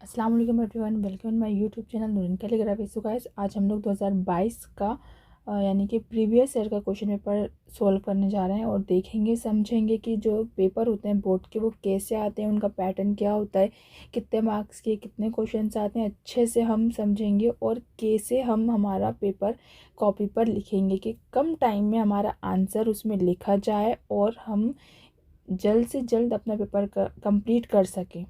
अस्सलाम वालेकुम everyone, welcome my YouTube channel Noorin calligraphy. So guys, आज हम लोग 2022 का यानी कि प्रीवियस ईयर का क्वेश्चन पेपर सोल्व करने जा रहे हैं और देखेंगे समझेंगे कि जो पेपर होते हैं बोर्ड के वो कैसे आते हैं, उनका पैटर्न क्या होता है, कितने मार्क्स के कितने क्वेश्चंस आते हैं, अच्छे से हम समझेंगे और कैसे हम हमारा पेपर कॉपी पर लिखेंगे कि कम टाइम में हमारा आंसर उसमें लिखा जाए और हम जल्द से जल्द अपना पेपर कंप्लीट कर सकें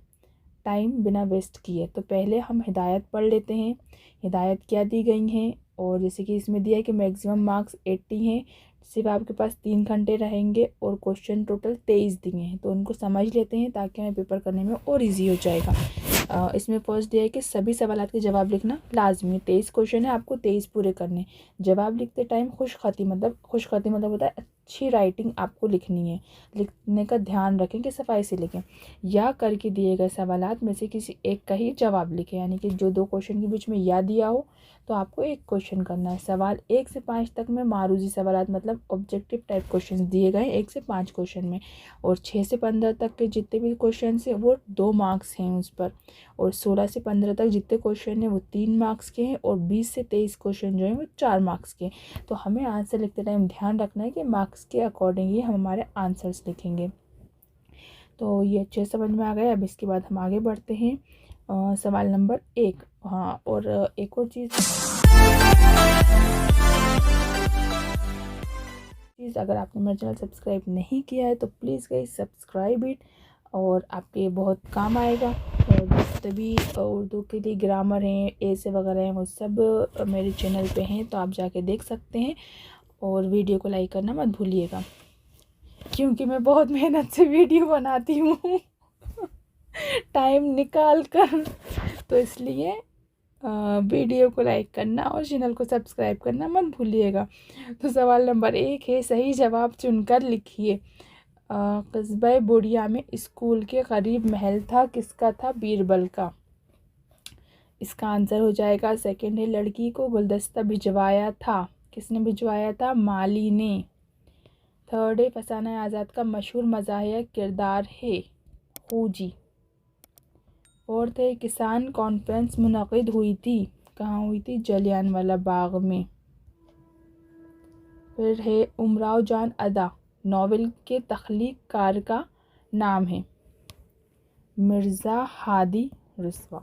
टाइम बिना वेस्ट किए। तो पहले हम हिदायत पढ़ लेते हैं, हिदायत क्या दी गई हैं। और जैसे कि इसमें दिया है कि मैक्सिमम मार्क्स 80 हैं, सिर्फ आपके पास 3 घंटे रहेंगे और क्वेश्चन टोटल 23 दिए हैं। तो उनको समझ लेते हैं ताकि हमें पेपर करने में और इजी हो जाएगा। इसमें फर्स्ट दिया है कि सभी सवालों के जवाब लिखना लाजमी है। 23 क्वेश्चन है, आपको 23 पूरे करने। जवाब लिखते टाइम खुशखती मतलब होता है अच्छी राइटिंग आपको लिखनी है। लिखने का ध्यान रखें कि सफाई से लिखें या करके दिए गए सवालात में से किसी एक का ही जवाब लिखें, यानी कि जो 2 क्वेश्चन के बीच में या दिया हो तो आपको एक क्वेश्चन करना है। सवाल 1 से 5 तक में मारूजी सवालात मतलब ऑब्जेक्टिव टाइप क्वेश्चन दिए गए 1 से 5 क्वेश्चन में, और 6 से 15 तक के जितने भी क्वेश्चन हैं वो 2 मार्क्स हैं उस पर, और 16 से 15 तक जितने क्वेश्चन हैं वो 3 मार्क्स के हैं, और 20 से 23 क्वेश्चन जो हैं वो 4 मार्क्स के। तो हमें आंसर लिखते टाइम ध्यान रखना है कि मार्क्स के अकॉर्डिंग ही हम हमारे आंसर्स लिखेंगे। तो ये अच्छे समझ में आ गया। अब इसके बाद हम आगे बढ़ते हैं सवाल नंबर 1। हाँ, और एक और चीज़, अगर आपने मेरा चैनल सब्सक्राइब नहीं किया है तो प्लीज़ गाइस सब्सक्राइब इट, और आपके बहुत काम आएगा। और तभी उर्दू के लिए ग्रामर हैं, ऐसे वगैरह हैं, वो सब मेरे चैनल पे हैं, तो आप जाके देख सकते हैं। और वीडियो को लाइक करना मत भूलिएगा, क्योंकि मैं बहुत मेहनत से वीडियो बनाती हूँ टाइम निकाल कर, तो इसलिए वीडियो को लाइक करना और चैनल को सब्सक्राइब करना मत भूलिएगा। तो सवाल नंबर 1 है, सही जवाब चुनकर लिखिए। कस्बा बुढ़िया में स्कूल के करीब महल था, किसका था? बीरबल का। इसका आंसर हो जाएगा सेकंड है, लड़की को गुलदस्ता भिजवाया था, किसने भिजवाया था? माली ने। थर्ड है, फसाना आज़ाद का मशहूर मज़ाहिया किरदार है? खूजी। फोर्थ है, किसान कॉन्फ्रेंस मुनक़िद हुई थी, कहाँ हुई थी? जलियांवाला बाग में। फिर है, उमराव जान अदा नावल के तख्लीक़कार का नाम है? मिर्ज़ा हादी रिस्वा।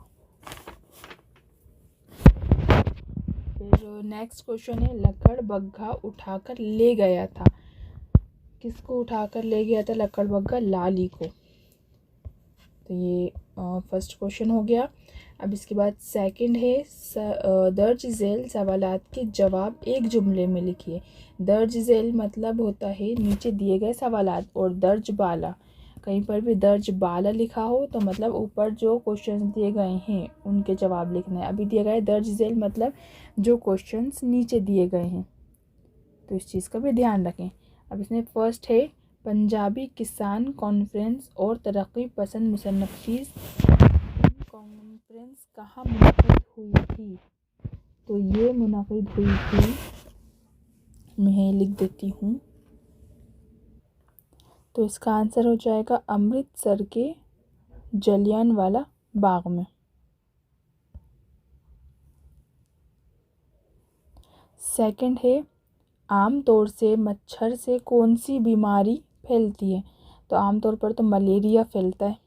फिर नेक्स्ट क्वेश्चन है, लकड़ बग्घा उठाकर ले गया था, किसको उठाकर ले गया था लकड़ बग्घा? लाली को। तो ये फर्स्ट क्वेश्चन हो गया। अब इसके बाद सेकंड है, दर्ज झेल सवालात के जवाब एक जुमले में लिखिए। दर्ज झेल मतलब होता है नीचे दिए गए सवालात, और दर्ज बाला, कहीं पर भी दर्ज बाला लिखा हो तो मतलब ऊपर जो क्वेश्चंस दिए गए हैं उनके जवाब लिखना है। अभी दिया गया है दर्ज झेल मतलब जो क्वेश्चंस नीचे दिए गए हैं, तो इस चीज़ का भी ध्यान रखें। अब इसमें फर्स्ट है, पंजाबी किसान कॉन्फ्रेंस और तरक्की पसंद मुसन्नफ़ीन कॉन्फ्रेंस कहाँ मुनक़िद हुई थी? तो ये मुनक़िद हुई थी, मैं लिख देती हूँ, तो इसका आंसर हो जाएगा अमृतसर के जलियांवाला बाग में। सेकंड है, आम तौर से मच्छर से कौन सी बीमारी फैलती है? तो आमतौर पर तो मलेरिया फैलता है।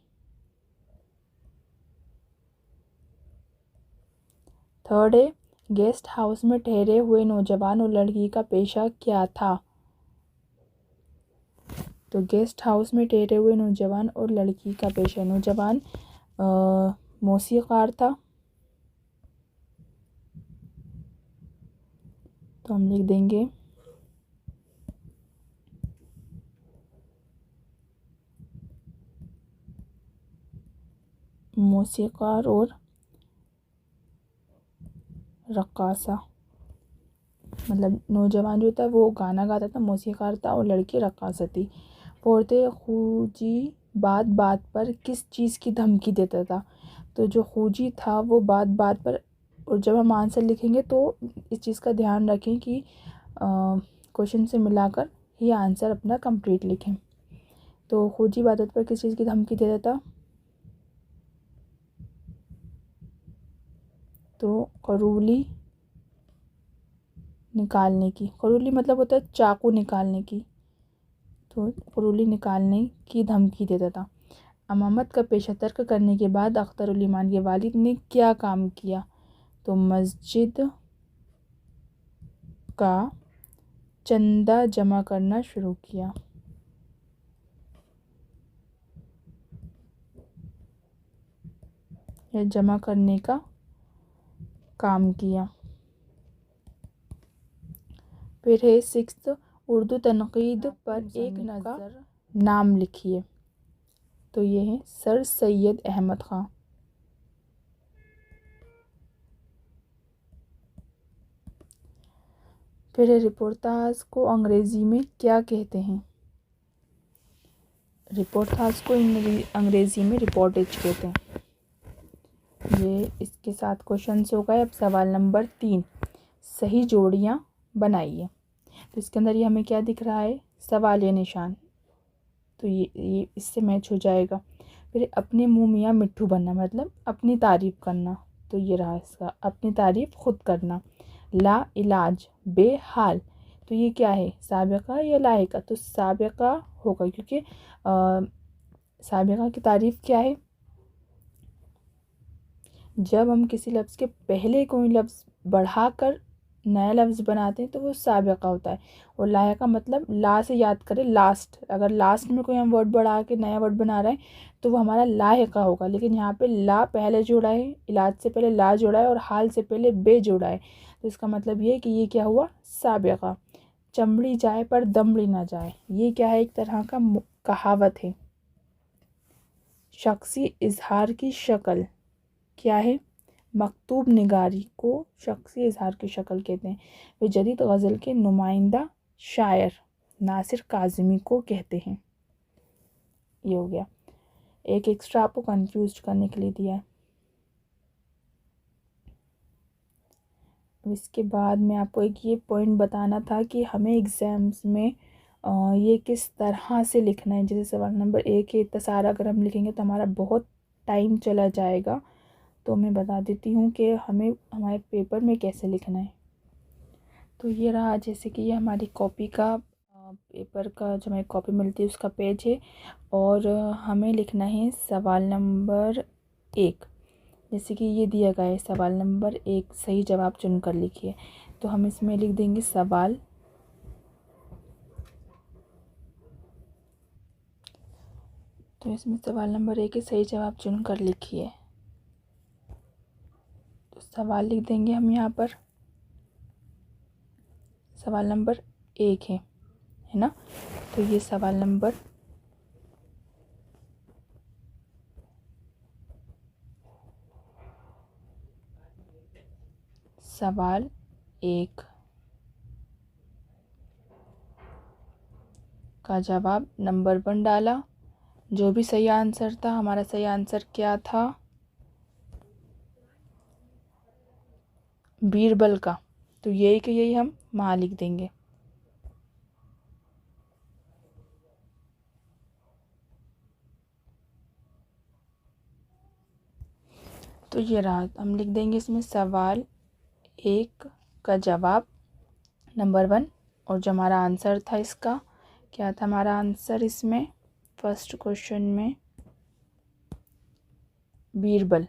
थर्ड है, गेस्ट हाउस में ठहरे हुए नौजवान और लड़की का पेशा क्या था? तो गेस्ट हाउस में ठहरे हुए नौजवान और लड़की का पेशा, नौजवान मौसीक़ार था, तो हम लिख देंगे मौसीक़ार और रक्कासा, मतलब नौजवान जो था वो गाना गाता था, मौसीक़ार था, और लड़की रक्कासा थी। फोर्थ है, खूजी बात बात पर किस चीज़ की धमकी देता था? तो जो खूजी था वो बात बात पर, और जब हम आंसर लिखेंगे तो इस चीज़ का ध्यान रखें कि क्वेश्चन से मिलाकर ही आंसर अपना कंप्लीट लिखें। तो खूजी बात बात पर किस चीज़ की धमकी देता था? तो करूली निकालने की, करूली मतलब होता है चाकू निकालने की, तो करूली निकालने की धमकी देता था। अमामत का पेशा तर्क करने के बाद अख्तर उल ईमान के वालिद ने क्या काम किया? तो मस्जिद का चंदा जमा करना शुरू किया। या जमा करने का काम किया। फिर है सिक्स्थ, उर्दू तनकीद पर एक नज़र नाम लिखिए। तो ये है सर सैयद अहमद ख़ान। फिर है रिपोर्टाज को अंग्रेज़ी में क्या कहते हैं? रिपोर्टाज को अंग्रेज़ी में रिपोर्टेज कहते हैं। ये इसके साथ क्वेश्चन हो गए। अब सवाल नंबर 3, सही जोड़ियाँ बनाइए। तो इसके अंदर ये हमें क्या दिख रहा है? सवालिया निशान, तो ये इससे मैच हो जाएगा। फिर अपने मुँह मियाँ मिट्ठू बनना मतलब अपनी तारीफ़ करना, तो ये रहा इसका, अपनी तारीफ़ खुद करना। ला इलाज बेहाल, तो ये क्या है? साबिक़ा या लाहिक़ा? तो साबिक़ा होगा, क्योंकि साबिक़ा की तारीफ़ क्या है? जब हम किसी लफ्ज़ के पहले कोई लफ्ज़ बढ़ाकर नया लफ्ज़ बनाते हैं तो वो साबिक़ा होता है। और लाहिक़ा मतलब ला से याद करें लास्ट, अगर लास्ट में कोई हम वर्ड बढ़ा के नया वर्ड बना रहे हैं तो वो हमारा लाहिक़ा होगा। लेकिन यहाँ पे ला पहले जोड़ा है, इलाज से पहले ला जोड़ा है और हाल से पहले बे जोड़ा है, तो इसका मतलब ये है कि ये क्या हुआ? साबिक़ा। चमड़ी जाए पर दमड़ी ना जाए, ये क्या है? एक तरह का कहावत है। शख्सी इजहार की शक्ल क्या है? मकतूब निगारी को शख्सी इजहार की शक्ल कहते हैं। वे जदीद गज़ल के नुमाइंदा शायर नासिर काज़मी को कहते हैं। ये हो गया। एक एक्स्ट्रा आपको कंफ्यूज करने के लिए दिया है। इसके बाद में आपको एक ये पॉइंट बताना था कि हमें एग्ज़ाम्स में ये किस तरह से लिखना है। जैसे सवाल नंबर 1 है, इतना सारा अगर हम लिखेंगे तो हमारा बहुत टाइम चला जाएगा, तो मैं बता देती हूँ कि हमें हमारे पेपर में कैसे लिखना है। तो ये रहा, जैसे कि ये हमारी कॉपी का पेपर का जो हमें कॉपी मिलती है उसका पेज है, और हमें लिखना है सवाल नंबर 1। जैसे कि ये दिया गया है सवाल नंबर 1, सही जवाब चुनकर लिखिए। तो हम इसमें लिख देंगे सवाल, तो इसमें सवाल नंबर 1 है, सही जवाब चुनकर लिखिए। तो सवाल लिख देंगे हम यहाँ पर, सवाल नंबर 1 है ना। तो ये सवाल नंबर सवाल 1 का जवाब नंबर 1 डाला। जो भी सही आंसर था, हमारा सही आंसर क्या था? बीरबल का। तो यही कि यही हम वहाँ लिख देंगे। तो ये रहा, हम लिख देंगे इसमें सवाल 1 का जवाब नंबर 1। और जो हमारा आंसर था इसका, क्या था हमारा आंसर इसमें? फर्स्ट क्वेश्चन में बीरबल।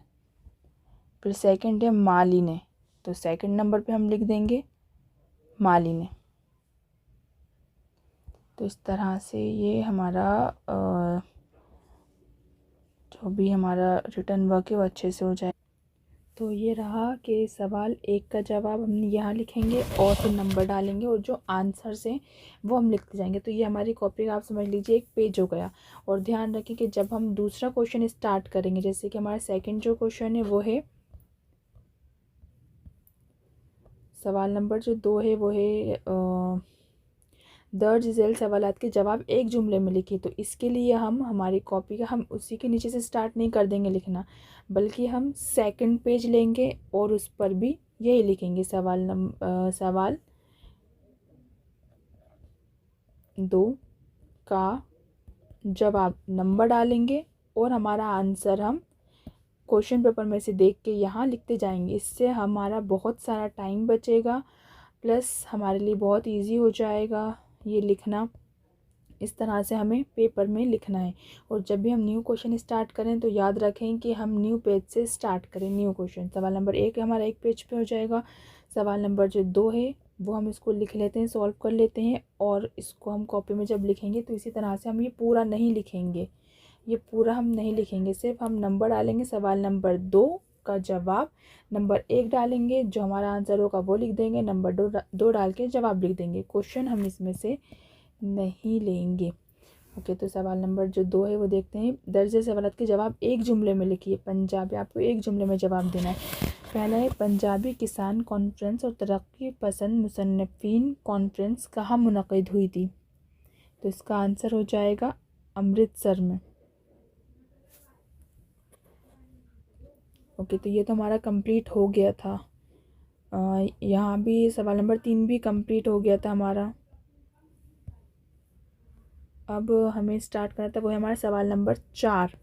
फिर सेकंड है माली ने, तो सेकंड नंबर पे हम लिख देंगे माली ने। तो इस तरह से ये हमारा जो भी हमारा रिटर्न वर्क है वो अच्छे से हो जाए। तो ये रहा कि सवाल 1 का जवाब हम यहाँ लिखेंगे और फिर नंबर डालेंगे, और जो आंसर्स हैं वो हम लिखते जाएंगे। तो ये हमारी कॉपी का आप समझ लीजिए एक पेज हो गया। और ध्यान रखें कि जब हम दूसरा क्वेश्चन स्टार्ट करेंगे, जैसे कि हमारा सेकंड जो क्वेश्चन है वो है सवाल नंबर जो 2 है वो है दर्ज झेल सवालात के जवाब एक जुमले में लिखिए। तो इसके लिए हम हमारी कॉपी का हम उसी के नीचे से स्टार्ट नहीं कर देंगे लिखना, बल्कि हम सेकंड पेज लेंगे और उस पर भी यही लिखेंगे सवाल 2 का जवाब नंबर डालेंगे और हमारा आंसर हम क्वेश्चन पेपर में से देख के यहाँ लिखते जाएंगे। इससे हमारा बहुत सारा टाइम बचेगा, प्लस हमारे लिए बहुत इजी हो जाएगा ये लिखना। इस तरह से हमें पेपर में लिखना है। और जब भी हम न्यू क्वेश्चन स्टार्ट करें तो याद रखें कि हम न्यू पेज से स्टार्ट करें न्यू क्वेश्चन। सवाल नंबर 1 हमारा एक पेज पे हो जाएगा। सवाल नंबर जो 2 है वो हम इसको लिख लेते हैं, सॉल्व कर लेते हैं, और इसको हम कॉपी में जब लिखेंगे तो इसी तरह से हम ये पूरा नहीं लिखेंगे, ये पूरा हम नहीं लिखेंगे, सिर्फ हम नंबर डालेंगे। सवाल नंबर 2 का जवाब नंबर 1 डालेंगे, जो हमारा आंसर होगा वो लिख देंगे, नंबर 2 डाल के जवाब लिख देंगे। क्वेश्चन हम इसमें से नहीं लेंगे। ओके, तो सवाल नंबर जो 2 है वो देखते हैं। दर्ज सवालात के जवाब एक जुमले में लिखिए। पंजाबी, आपको एक जुमले में जवाब देना है। पहला है, पंजाबी किसान कॉन्फ्रेंस और तरक्की पसंद मुसन्निफीन कॉन्फ्रेंस कहाँ मुनक़िद हुई थी? तो इसका आंसर हो जाएगा अमृतसर में। ओके, तो ये तो हमारा कंप्लीट हो गया था। यहाँ भी सवाल नंबर 3 भी कंप्लीट हो गया था हमारा। अब हमें स्टार्ट करना था वो है हमारा सवाल नंबर 4।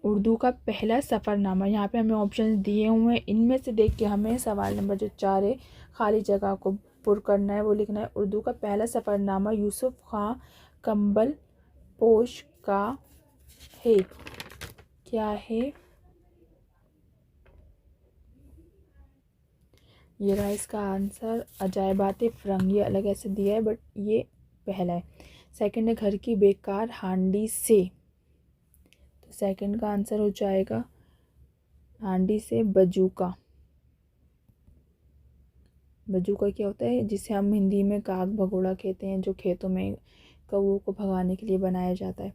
उर्दू का पहला सफ़रनामा। यहाँ पे हमें ऑप्शन दिए हुए हैं, इनमें से देख के हमें सवाल नंबर जो 4 है खाली जगह को पुर करना है, वो लिखना है। उर्दू का पहला सफ़रनामा यूसुफ खां कंबल पोश का है। क्या है? ये रहा इसका आंसर। अजायबात फ़िरंगी, ये अलग ऐसे दिया है बट ये पहला है। सेकंड है, घर की बेकार हांडी से। तो सेकंड का आंसर हो जाएगा हांडी से बजूका। बजूका क्या होता है? जिसे हम हिंदी में काग भगोड़ा कहते हैं, जो खेतों में कौओं को भगाने के लिए बनाया जाता है।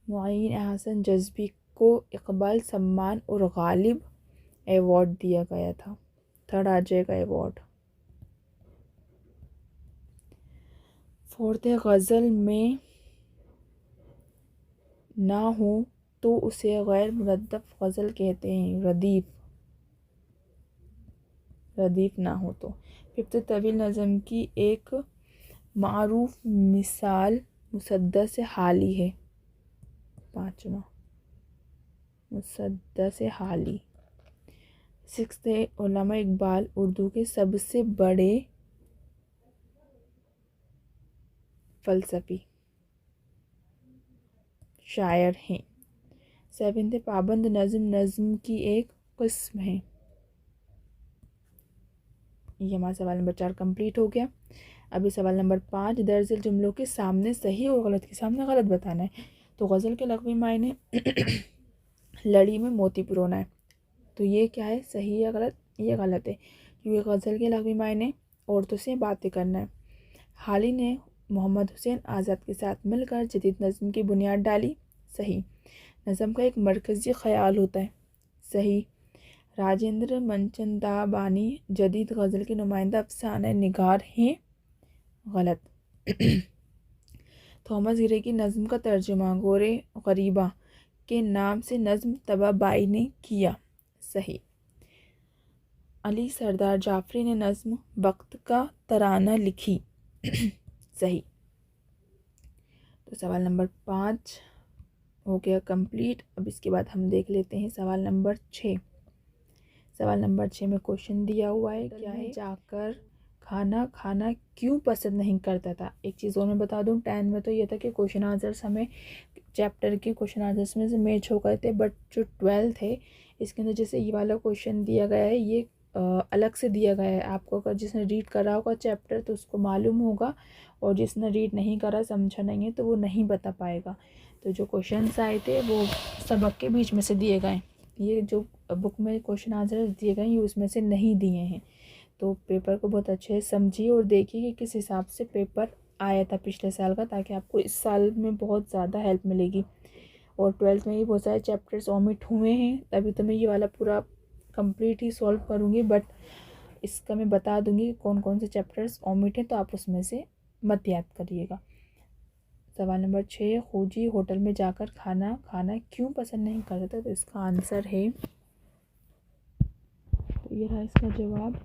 मुईन हसन जज़्बी को इकबाल सम्मान और गालिब अवार्ड दिया गया था। थर्ड आ जाएगा अवार्ड। फोर्थ है, गज़ल में ना हो तो उसे गैर मुरद्दफ गज़ल कहते हैं। रदीफ ना हो तो। फिफ्थ, तवील नज़म की एक मारूफ मिसाल मुसद्दस हाली है। 5वां मुसद्दस हाली। सिक्स्थ है, उल्लामा इकबाल उर्दू के सबसे बड़े फ़लसफ़ी शायर हैं। सेवेंथ है, पाबंद नज़्म की एक किस्म है। ये हमारा सवाल नंबर 4 कंप्लीट हो गया। अभी सवाल नंबर 5, दरअसल जुमलों के सामने सही और गलत के सामने गलत बताना है। तो गज़ल के लग़वी मायने लड़ी में मोती पिरोना है। तो ये क्या है, सही या गलत? ये गलत है, क्योंकि गज़ल के लग़वी मायने औरतों से बातें करना है। हाली ने मोहम्मद हुसैन आज़ाद के साथ मिलकर जदीद नज़्म की बुनियाद डाली। सही। नज़्म का एक मरकज़ी ख़याल होता है। सही। राजेंद्र मनचंदाबानी जदीद गज़ल के नुमाइंदा अफसाना निगार हैं। गलत। थॉमस गिरे की नज़्म का तर्जुमा गोरे गरीबा के नाम से नज़्म तबाबाई ने किया। सही। अली सरदार जाफ़री ने नज़्म वक्त का तराना लिखी। सही। तो सवाल नंबर 5 हो गया कंप्लीट। अब इसके बाद हम देख लेते हैं सवाल नंबर 6। सवाल नंबर 6 में क्वेश्चन दिया हुआ है, क्या है? जाकर खाना खाना क्यों पसंद नहीं करता था? एक चीज़ और मैं बता दूं, 10 में तो ये था कि क्वेश्चन आंसर्स हमें चैप्टर के क्वेश्चन आंसर्स में से मैच हो गए थे, बट जो 12 थे इसके अंदर जैसे ये वाला क्वेश्चन दिया गया है, ये अलग से दिया गया है। आपको अगर जिसने रीड करा होगा चैप्टर तो उसको मालूम होगा, और जिसने रीड नहीं करा, समझा नहीं है, तो वो नहीं बता पाएगा। तो जो क्वेश्चंस आए थे वो सबक के बीच में से दिए गए। ये जो बुक में क्वेश्चन आंसर दिए गए ये उसमें से नहीं दिए हैं। तो पेपर को बहुत अच्छे से समझिए और देखिए कि किस हिसाब से पेपर आया था पिछले साल का, ताकि आपको इस साल में बहुत ज़्यादा हेल्प मिलेगी। और 12th में भी बहुत सारे चैप्टर्स ओमिट हुए हैं, तभी तो मैं ये वाला पूरा कंप्लीट ही सॉल्व करूँगी, बट इसका मैं बता दूँगी कौन कौन से चैप्टर्स ओमिट हैं, तो आप उसमें से मत याद करिएगा। सवाल नंबर 6, खोजी होटल में जाकर खाना खाना क्यों पसंद नहीं करता था? तो इसका आंसर है, तो ये रहा इसका जवाब,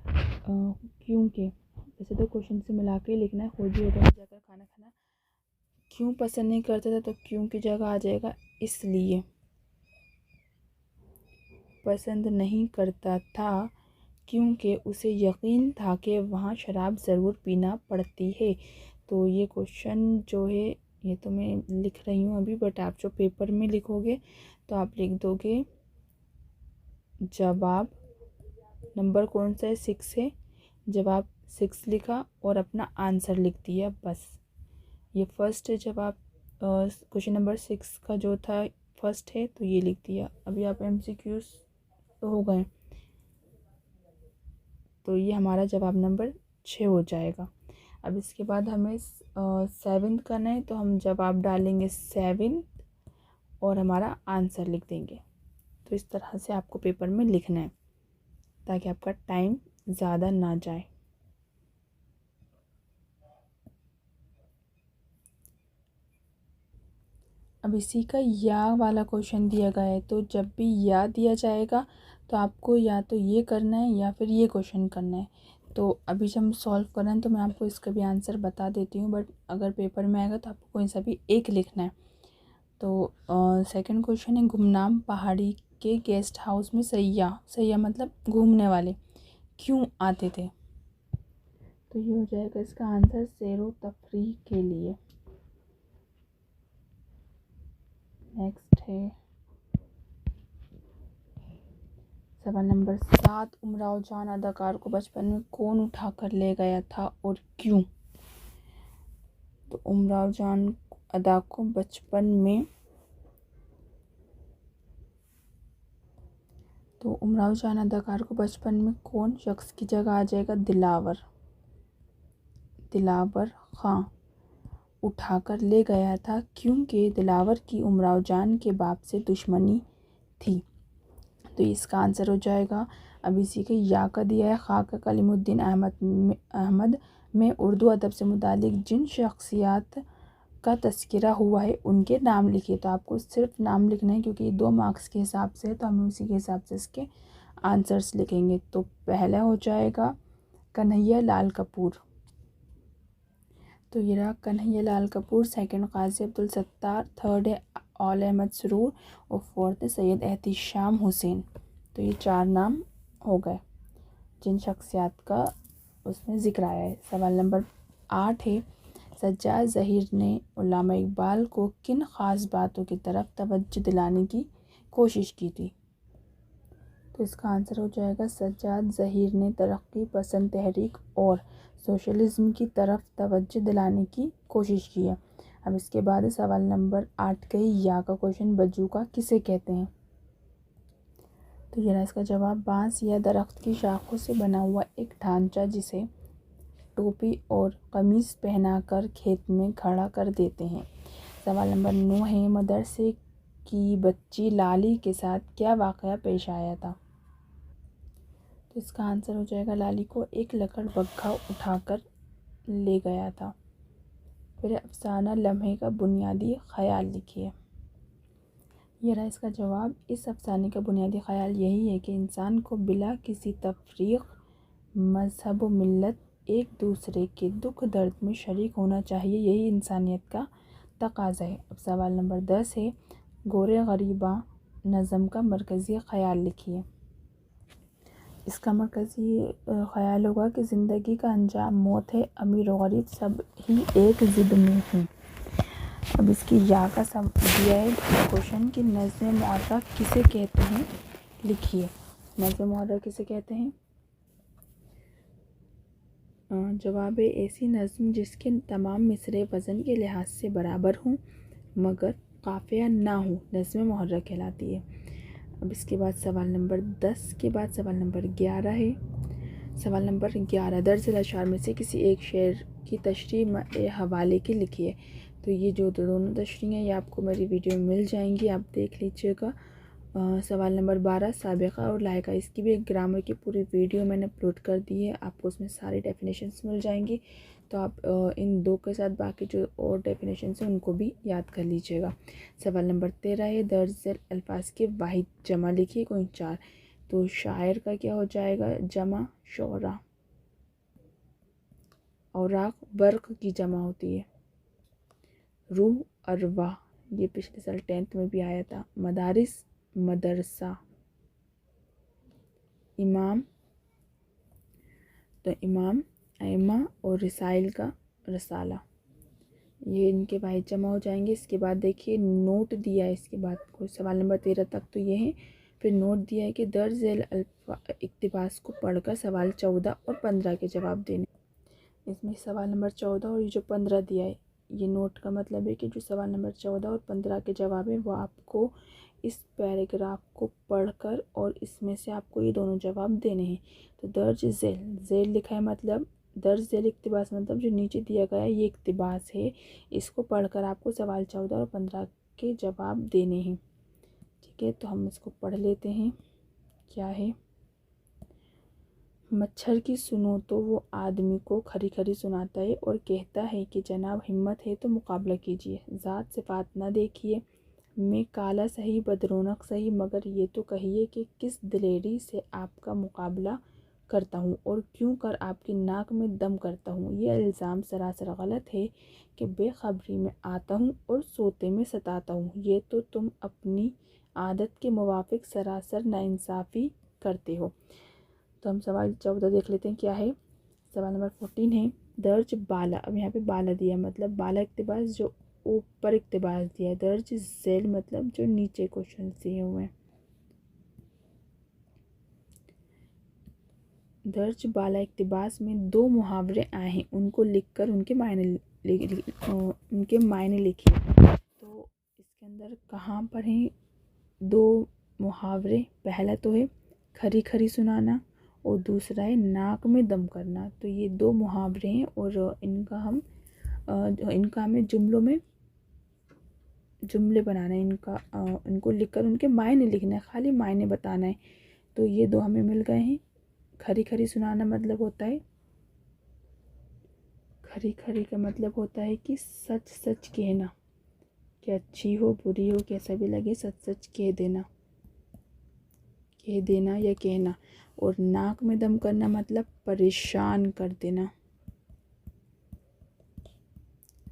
क्योंकि वैसे तो क्वेश्चन से मिला के लिखना है। खोजी होटल में जाकर खाना खाना क्यों पसंद नहीं करता था, तो क्यों की जगह आ जाएगा इसलिए। पसंद नहीं करता था क्योंकि उसे यकीन था कि वहाँ शराब ज़रूर पीना पड़ती है। तो ये क्वेश्चन जो है ये तो मैं लिख रही हूँ अभी, बट आप जो पेपर में लिखोगे तो आप लिख दोगे जवाब नंबर कौन सा है, 6 है। जवाब 6 लिखा और अपना आंसर लिख दिया, बस। ये फर्स्ट है जवाब, क्वेश्चन नंबर 6 का जो था फर्स्ट है, तो ये लिख दिया। अभी आप MCQs हो गए, तो ये हमारा जवाब नंबर 6 हो जाएगा। अब इसके बाद हमें 7th करना है, तो हम जवाब डालेंगे 7 और हमारा आंसर लिख देंगे। तो इस तरह से आपको पेपर में लिखना है ताकि आपका टाइम ज़्यादा ना जाए। अब इसी का या वाला क्वेश्चन दिया गया है, तो जब भी या दिया जाएगा तो आपको या तो ये करना है या फिर ये क्वेश्चन करना है। तो अभी जब हम सॉल्व कर रहे हैं तो मैं आपको इसका भी आंसर बता देती हूँ, बट अगर पेपर में आएगा तो आपको कोई सा भी एक लिखना है। तो सेकंड क्वेश्चन है, गुमनाम पहाड़ी के गेस्ट हाउस में सैयाह मतलब घूमने वाले क्यों आते थे? तो ये हो जाएगा इसका आंसर सैरो तफरीह के लिए। नेक्स्ट है सवाल नंबर 7, उमराव जान अदाकार को बचपन में कौन उठा कर ले गया था और क्यों? तो उमराव जान अदा को बचपन में उमराव जान अदाकार को बचपन में कौन शख्स की जगह आ जाएगा? दिलावर खां उठाकर ले गया था क्योंकि दिलावर की उमराव जान के बाप से दुश्मनी थी। तो इसका आंसर हो जाएगा, अब इसी के या का दिया है, खाका कलीमुद्दीन अहमद में उर्दू अदब से मुतालिक जिन शख्सियात का तस्करा हुआ है उनके नाम लिखिए। तो आपको सिर्फ नाम लिखना है क्योंकि 2 मार्क्स के हिसाब से है, तो हम उसी के हिसाब से इसके आंसर्स लिखेंगे। तो पहला हो जाएगा कन्हैया लाल कपूर, तो ये रहा कन्हैया लाल कपूर। सेकंड काजी अब्दुल सत्तार, थर्ड है औल अहमद सरूर और फोर्थ है सैयद एहतिशाम हुसैन। तो ये 4 नाम हो गए जिन शख्सियात का उसमें ज़िक्र आया है। सवाल नंबर 8 है, सज्जाद ज़हीर ने उल्लामा इकबाल को किन ख़ास बातों की तरफ तवज्जो दिलाने की कोशिश की थी? तो इसका आंसर हो जाएगा, सज्जाद ज़हीर ने तरक्की पसंद तहरीक और सोशलिज़म की तरफ तवज्जो दिलाने की कोशिश की है। अब इसके बाद सवाल नंबर 8 का या का क्वेश्चन, बजूका किसे कहते हैं? तो ये रहा इसका जवाब, बांस या दरख्त की शाखों से बना हुआ एक ढांचा जिसे टोपी और कमीज़ पहनाकर खेत में खड़ा कर देते हैं। सवाल नंबर 9 है, मदरसे की बच्ची लाली के साथ क्या वाक़या पेश आया था? तो इसका आंसर हो जाएगा, लाली को एक लकड़बग्घा उठाकर ले गया था। फिर अफसाना लम्हे का बुनियादी ख्याल लिखिए। यह रहा इसका जवाब, इस अफसाने का बुनियादी ख्याल यही है कि इंसान को बिला किसी तफरीक मज़हब व मिल्लत एक दूसरे के दुख दर्द में शरीक होना चाहिए, यही इंसानियत का तकाज़ा है। अब सवाल नंबर 10 है, गोरे गरीबा नज़म का मरकज़ी ख़याल लिखिए। इसका मरकज़ी ख़याल होगा कि ज़िंदगी का अंजाम मौत है, अमीर व गरीब सब ही एक ज़िद में हैं। अब इसकी या का सब दिया है क्वेश्चन की, नज़्म मुअर्रख किसे कहते हैं? लिखिए। नज़्म मुअर्रख किसे कहते हैं? जवाब है, ऐसी नज़्म जिसके तमाम मिसरे वज़न के लिहाज से बराबर हों मगर काफ़िया ना हो, नज़्म मुअर्रख कहलाती है। अब इसके बाद सवाल नंबर 10 के बाद सवाल नंबर 11 है। सवाल नंबर 11, दर्ज अशार में से किसी एक शेर की तशरीह हवाले की लिखिए। तो ये जो दोनों तशरीह हैं ये आपको मेरी वीडियो में मिल जाएंगी, आप देख लीजिएगा। सवाल नंबर 12, साबिक़ा और लायका, इसकी भी एक ग्रामर की पूरी वीडियो मैंने अपलोड कर दी है, आपको उसमें सारी डेफिनेशंस मिल जाएंगी। तो आप इन 2 के साथ बाकी जो और डेफिनेशंस हैं उनको भी याद कर लीजिएगा। सवाल नंबर 13 है, दर्ज अल्फाज के वाहिद जमा लिखिए, कोई 4। तो शायर का क्या हो जाएगा? जमा शोरा। औराक बर्क़ की जमा होती है। रूह अरवाह, ये पिछले साल 10th में भी आया था। मदारिस मदरसा। इमाम, तो इमाम, अइम्मा और रिसाइल का रसाला, ये इनके वाहिद जमा हो जाएंगे। इसके बाद देखिए नोट दिया है, इसके बाद कोई सवाल नंबर 13 तक तो ये है। फिर नोट दिया है कि दर्ज झेल इक्तिबास को पढ़कर सवाल 14 और 15 के जवाब देने। इसमें सवाल नंबर 14 और ये जो 15 दिया है, ये नोट का मतलब है कि जो सवाल नंबर 14 और 15 के जवाब है वो आपको इस पैराग्राफ को पढ़कर और इसमें से आपको ये दोनों जवाब देने हैं। तो दर्ज झेल, झेल लिखा है मतलब दर्ज झेल इक्तिबास मतलब जो नीचे दिया गया है ये इक्तिबास है, इसको पढ़कर आपको सवाल 14 और 15 के जवाब देने हैं। ठीक है, तो हम इसको पढ़ लेते हैं। क्या है? मच्छर की सुनो तो वो आदमी को खरी खरी सुनाता है और कहता है कि जनाब हिम्मत है तो मुकाबला कीजिए, ज़ात सिफात न देखिए, मैं काला सही बदरौनक सही, मगर ये तो कहिए कि किस दिलेरी से आपका मुकाबला करता हूँ और क्यों कर आपकी नाक में दम करता हूँ। ये इल्ज़ाम सरासर गलत है कि बेखबरी में आता हूँ और सोते में सताता हूँ। ये तो तुम अपनी आदत के मुवाफिक सरासर नाइंसाफ़ी करते हो। तो हम सवाल 14 देख लेते हैं क्या है। सवाल नंबर 14 है दर्ज बाला। अब यहाँ पे बाला दिया मतलब बाला इक्तिबास जो ऊपर इक्तिबास दिया है, दर्ज झेल मतलब जो नीचे क्वेश्चन दिए हुए हैं। दर्ज बाला इक्तिबास में दो मुहावरे आए हैं, उनको लिखकर उनके मायने लिखिए। तो इसके अंदर कहाँ पर हैं दो मुहावरे? पहला तो है खरी खरी सुनाना और दूसरा है नाक में दम करना। तो ये दो मुहावरे हैं और इनका हमें जुमलों में जुमले बनाना है, इनको लिखकर उनके मायने लिखना है, खाली मायने बताना है। तो ये दो हमें मिल गए हैं। खरी खरी सुनाना मतलब होता है, खरी खरी का मतलब होता है कि सच सच कहना, कि अच्छी हो बुरी हो कैसा भी लगे सच सच कह देना या कहना। और नाक में दम करना मतलब परेशान कर देना।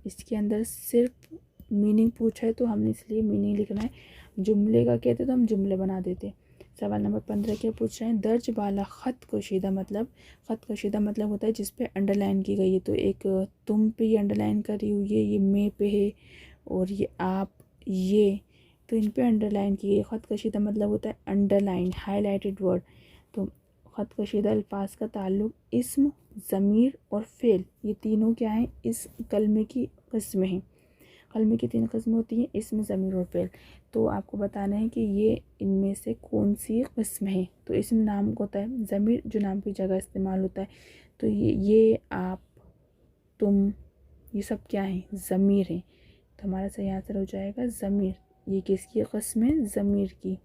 इसके अंदर सिर्फ मीनिंग पूछा है तो हमने इसलिए मीनिंग लिखना है, जुमले का कहते तो हम जुमले बना देते। सवाल नंबर 15 क्या पूछ रहे हैं? दर्ज वाला ख़त कशीदा मतलब, ख़त कशीदा मतलब होता है जिस पे अंडरलाइन की गई है। तो एक तुम पे ये अंडरलाइन करी हुई है, ये मैं पे है और ये आप, ये तो इन पे अंडरलाइन की गई। ख़त कशीदा मतलब होता है अंडरलाइन हाईलाइटेड वर्ड। तो ख़त कशीदा अल्फाज का ताल्लुक़ इस्म, ज़मीर और फ़ेल, ये तीनों क्या हैं? इस कलमे की किस्में हैं। कलमे की 3 किस्में होती हैं, इस्म, ज़मीर और फ़ेल। तो आपको बताना है कि ये इनमें से कौन सी किस्म है। तो इस्म नाम होता है, ज़मीर जो नाम की जगह इस्तेमाल होता है। तो ये आप, तुम, ये सब क्या हैं? ज़मीर हैं। तो हमारा सही आंसर हो जाएगा ज़मीर। ये किसकी किस्म है? ज़मीर की।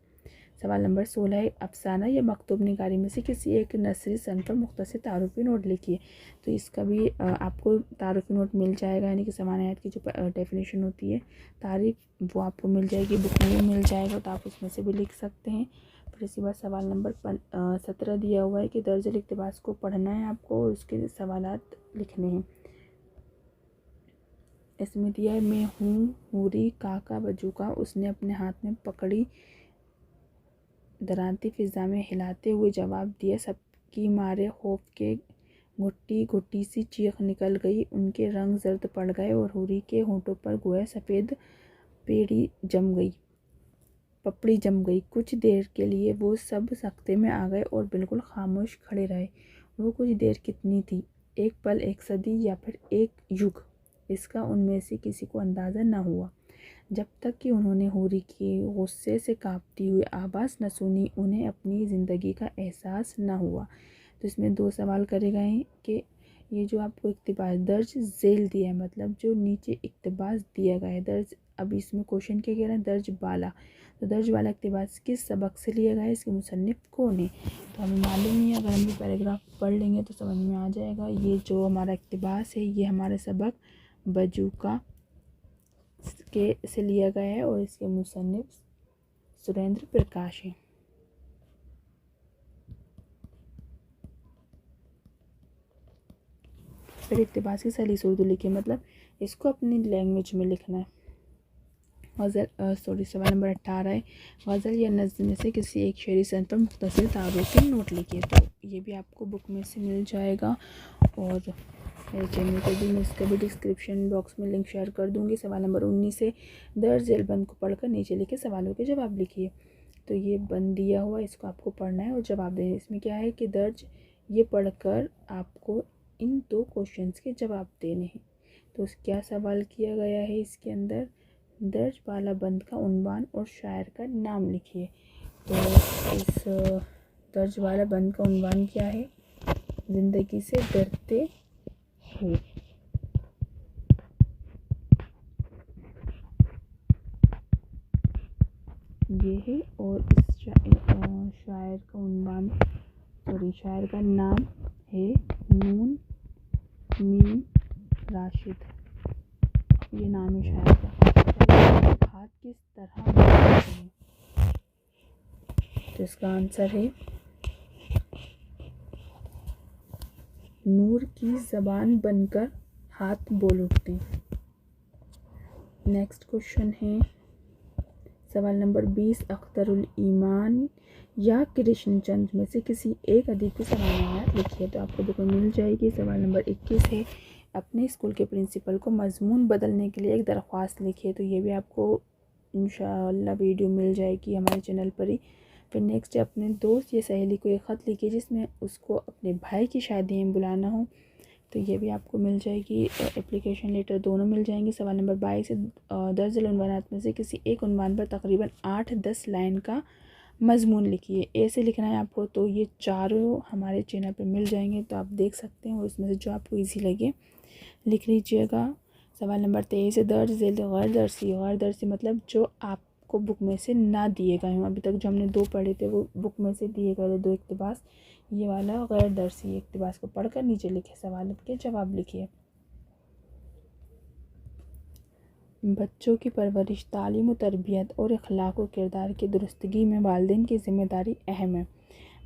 सवाल नंबर 16 है अफसाना या मकतूब निगारी में से किसी एक नसरी सन पर मुख्तसर तारुफी नोट लिखिए। तो इसका भी आपको तारुफी नोट मिल जाएगा, यानी कि समानायत की जो डेफिनेशन होती है तारीफ वो आपको मिल जाएगी, बुक में मिल जाएगा, तो आप उसमें से भी लिख सकते हैं। फिर इसके बाद सवाल नंबर 17 दिया हुआ है कि दर्ज इक़्तिबास को पढ़ना है आपको और उसके सवालात लिखने हैं। इसमें दिया है मैं हूँ हूरी काका बजूका, उसने अपने हाथ में पकड़ी दरांती फिज़ा में हिलाते हुए जवाब दिया, सबकी मारे खौफ के घुट्टी घुट्टी सी चीख निकल गई, उनके रंग जर्द पड़ गए और हूरी के होंठों पर गोया सफ़ेद पपड़ी जम गई। कुछ देर के लिए वो सब सख्ते में आ गए और बिल्कुल खामोश खड़े रहे। वो कुछ देर कितनी थी? एक पल, एक सदी या फिर एक युग? इसका उनमें से किसी को अंदाज़ा न हुआ जब तक कि उन्होंने हूरी की गुस्से से कांपती हुई आवाज़ न सुनी, उन्हें अपनी ज़िंदगी का एहसास न हुआ। तो इसमें 2 सवाल करे गए हैं कि ये जो आपको इक़्तिबास दर्ज झेल दिया है मतलब जो नीचे इक़्तिबास दिया गया है दर्ज, अब इसमें क्वेश्चन क्या कह रहा है? दर्ज बाला। तो दर्ज वाला इक़्तिबास किस सबक से लिया गया है, इसके मुसन्निफ़ कौन है? तो हमें मालूम नहीं है, अगर हम ये पैराग्राफ पढ़ लेंगे तो समझ में आ जाएगा। ये जो हमारा इक़्तिबास है ये हमारा सबक बजूका के से लिया गया है और इसके मुसन्निफ़ सुरेंद्र प्रकाश हैं। फिर इक़्तिबास की सलीस उर्दू लिखिए मतलब इसको अपनी लैंग्वेज में लिखना है। सवाल नंबर 18 है, गज़ल या नज़्म में से किसी एक शेरी संत पर मुख्तसर तारुफ़ी नोट लिखिए। तो ये भी आपको बुक में से मिल जाएगा और मेरे चैनल पर भी मैं इसका भी डिस्क्रिप्शन बॉक्स में लिंक शेयर कर दूँगी। सवाल नंबर 19 है, दर्ज झेल बंद को पढ़कर नीचे लिखे सवालों के जवाब लिखिए। तो ये बंद दिया हुआ, इसको आपको पढ़ना है और जवाब देना है। इसमें क्या है कि दर्ज, ये पढ़कर आपको इन 2 क्वेश्चंस के जवाब देने हैं। तो क्या सवाल किया गया है इसके अंदर, दर्ज वाला बंद का उन्वान और शायर का नाम लिखिए। तो इस दर्ज वाला बंद का उन्वान क्या है, ज़िंदगी से डरते हो। ये है और इस शायर का उन्वान, शायर का नाम है नून मीम राशिद, ये नाम है शायर का। हाथ किस तरह बोलते हैं, तो इसका आंसर है नूर की ज़बान बनकर हाथ बोल उठते हैं। नेक्स्ट क्वेश्चन है सवाल नंबर 20, अख्तरुल ईमान या कृष्णचंद में से किसी एक अदीब की सवालियात लिखिए। तो आपको बुक में मिल जाएगी। सवाल नंबर 21 है, अपने स्कूल के प्रिंसिपल को मजमून बदलने के लिए एक दरख्वास्त लिखिए। तो ये भी आपको इंशाअल्लाह वीडियो मिल जाएगी हमारे चैनल पर ही। फिर नेक्स्ट है, अपने दोस्त या सहेली को एक ख़त लिखिए जिसमें उसको अपने भाई की शादी में बुलाना हो। तो ये भी आपको मिल जाएगी। एप्लीकेशन लेटर दोनों मिल जाएंगे। सवाल नंबर 22 है, दर्ज उन्वानात में से किसी एक उन्वान पर तकरीबन 8-10 लाइन का मजमून लिखिए। ऐसे लिखना है आपको। तो ये चारों हमारे चैनल पे मिल जाएंगे, तो आप देख सकते हैं और इसमें से जो आपको इजी लगे लिख लीजिएगा। सवाल नंबर 23 है, दर्ज झेल गैर दर्सी मतलब जो आपको बुक में से ना दिए गए हों। अभी तक जो हमने 2 पढ़े थे वो बुक में से दिए गए थे 2 इक़्तिबास, ये वाला गैर दर्सी इक़्तिबास को पढ़कर नीचे लिखे सवाल के जवाब लिखिए। बच्चों की परवरिश, तालीम व तरबियत और अखलाक व किरदार की दुरुस्तगी में वालिदैन की ज़िम्मेदारी अहम है।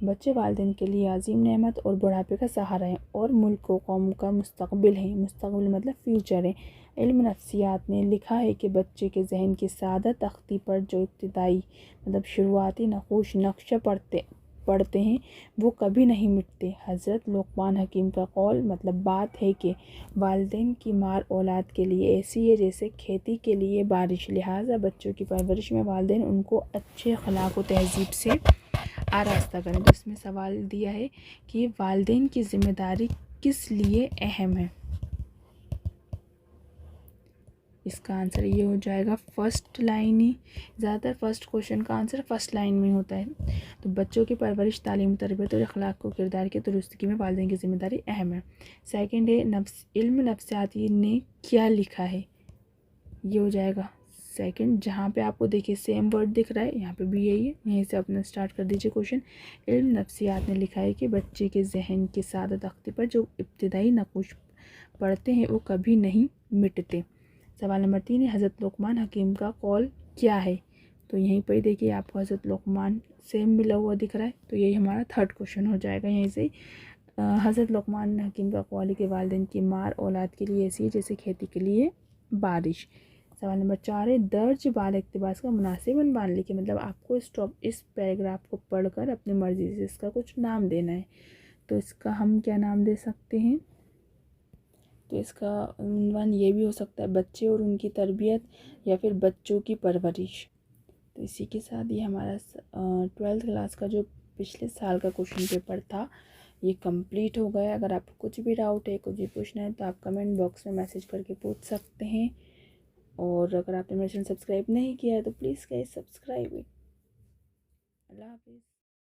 बच्चे वालिदैन के लिए अजीम नेमत और बुढ़ापे का सहारा है और मुल्क व कौम का मुस्तकबिल है। मुस्तकबिल मतलब फ्यूचर है। इल्म नफ्सियात ने लिखा है कि बच्चे के जहन की सादा तख्ती पर जो इब्तिदाई मतलब शुरुआती नक़ूश नक्शा पढ़ते हैं वो कभी नहीं मिटते। हज़रत लुक़मान हकीम का कौल मतलब बात है कि वालिदैन की मार औलाद के लिए ऐसी है जैसे खेती के लिए बारिश। लिहाजा बच्चों की परवरिश में वालिदैन उनको अच्छे अखलाक व तहज़ीब से आरास्ता करें। तो इसमें सवाल दिया है कि वालिदैन की ज़िम्मेदारी किस लिए अहम है। इसका आंसर ये हो जाएगा फर्स्ट लाइन ही। ज़्यादातर फर्स्ट क्वेश्चन का आंसर फर्स्ट लाइन में होता है। तो बच्चों की परवरिश, तालीम, तरबियत और अखलाक को किरदार की दुरुस्तगी में वालिदैन की ज़िम्मेदारी अहम है। सेकंड है, इल्म नफ्सियात ने क्या लिखा है, ये हो जाएगा सेकंड। जहाँ पे आपको देखिए सेम वर्ड दिख रहा है, यहाँ पे भी यही है। यहीं से अपना स्टार्ट कर दीजिए क्वेश्चन। इल्म नफ्सियात ने लिखा है कि बच्चे के जहन की सादा तख्ती पर जो इब्तिदाई नक़ूश पढ़ते हैं वो कभी नहीं मिटते। सवाल नंबर 3 है, हज़रत लुक़मान हकीम का कौल क्या है। तो यहीं पर देखिए आपको हज़रत लुक़मान सेम मिला हुआ दिख रहा है। तो यही हमारा थर्ड क्वेश्चन हो जाएगा। यहीं से हज़रत लुक़मान हकीम का कौल है कि वालिदैन की मार औलाद के लिए ऐसी है जैसे खेती के लिए बारिश। सवाल नंबर 4 है, दर्ज वाला इक़्तिबास का मुनासिब उन्वान लिखिए। मतलब आपको इस पैराग्राफ को पढ़कर अपनी मर्ज़ी से इसका कुछ नाम देना है। तो इसका हम क्या नाम दे सकते हैं, तो इसका उन्वान ये भी हो सकता है बच्चे और उनकी तरबियत या फिर बच्चों की परवरिश। तो इसी के साथ ये हमारा 12th क्लास का जो पिछले साल का क्वेश्चन पेपर था ये कंप्लीट हो गया। अगर आपको कुछ भी डाउट है, कुछ भी पूछना है तो आप कमेंट बॉक्स में मैसेज करके पूछ सकते हैं। और अगर आपने मेरा चैनल सब्सक्राइब नहीं किया है तो प्लीज़ गाइस सब्सक्राइब। अल्लाह हाफिज़।